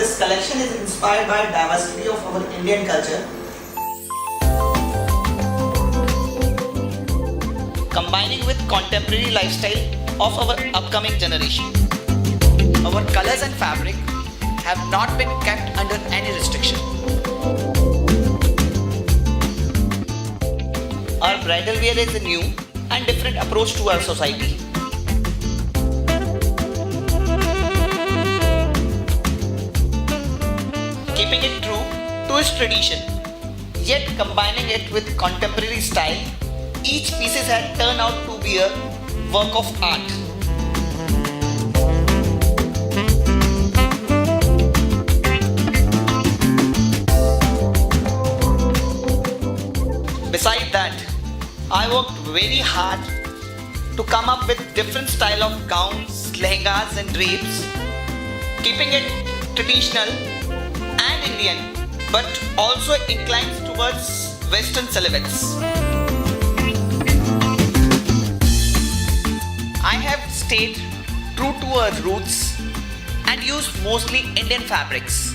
this collection is inspired by diversity of our Indian culture, combining with contemporary lifestyle of our upcoming generation. Our colors and fabric have not been kept under any restriction. Our bridal wear is a new and different approach to our society. Keeping it true to its tradition, yet combining it with contemporary style, each pieces had turned out to be a work of art. Besides that, I worked very hard to come up with different style of gowns, lehengas and drapes, keeping it traditional and Indian, but also inclines towards Western silhouettes. I have stayed true to our roots and used mostly Indian fabrics,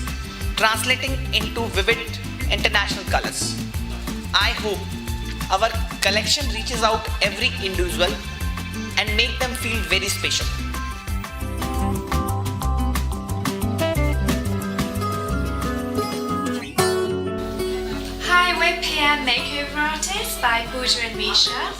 translating into vivid international colors. I hope our collection reaches out every individual and make them feel very special. Hi, we're PM Makeover Artists by Pooja and Misha.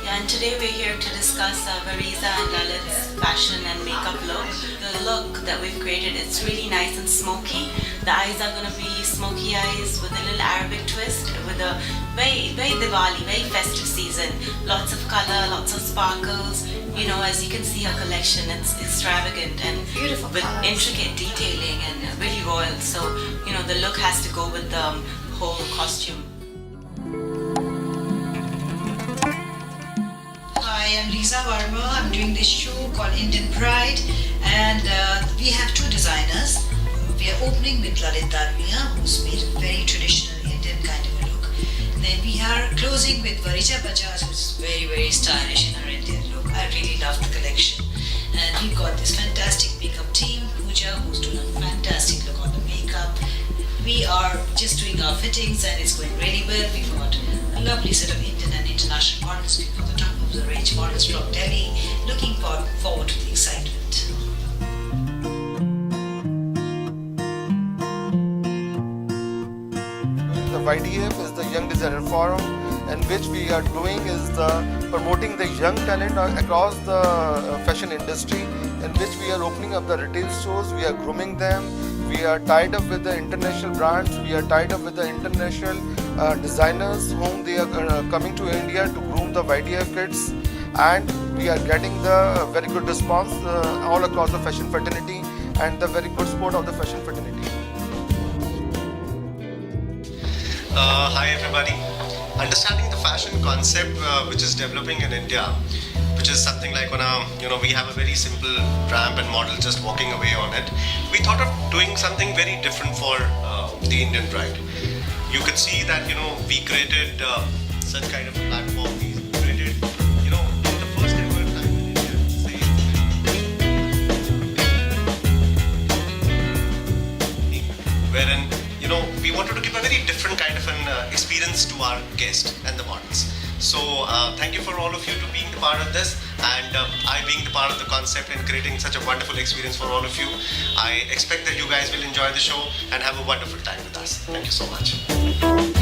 And today we're here to discuss Variza and Lalit's fashion and makeup look. The look that we've created, it's really nice and smoky. The eyes are going to be smoky eyes with a little Arabic twist, with a very Diwali, very festive season. Lots of color, lots of sparkles. You know, as you can see, her collection, it's extravagant and Beautiful with colors. intricate detailing and really royal. So, you know, the look has to go with the whole costume. Hi, I'm Riza Varma. I'm doing this show called Indian Pride, and we have two designers. We are opening with Lalit Dalmia, who's made a very traditional Indian kind of a look. Then we are closing with Varija Bajaj, who's very stylish in her Indian look. I really love the collection. And we've got this fantastic makeup team, Pooja, who's doing a fantastic look on the makeup. We are just doing our fittings and it's going really well. We've got a lovely set of Indian and international models. We've got the top of the range models from Delhi. Looking forward to the excitement. The YDF is the Young Designer Forum, and which we are doing is promoting the young talent across the fashion industry, in which we are opening up the retail stores, we are grooming them, we are tied up with the international brands, we are tied up with the international designers whom they are coming to India to groom the YDF kids, and we are getting the very good response all across the fashion fraternity and the very good support of the fashion fraternity. Hi everybody. Understanding the fashion concept which is developing in India, which is something like on a, we have a very simple ramp and model just walking away on it. We thought of doing something very different for the Indian bride. You could see that, we created such kind of a platform. We created, the first ever time in India, wherein we wanted to give a very different kind of an experience to our guests and the models. So thank you for all of you to being the part of this, and I being the part of the concept and creating such a wonderful experience for all of you. I expect that you guys will enjoy the show and have a wonderful time with us. Thank you so much.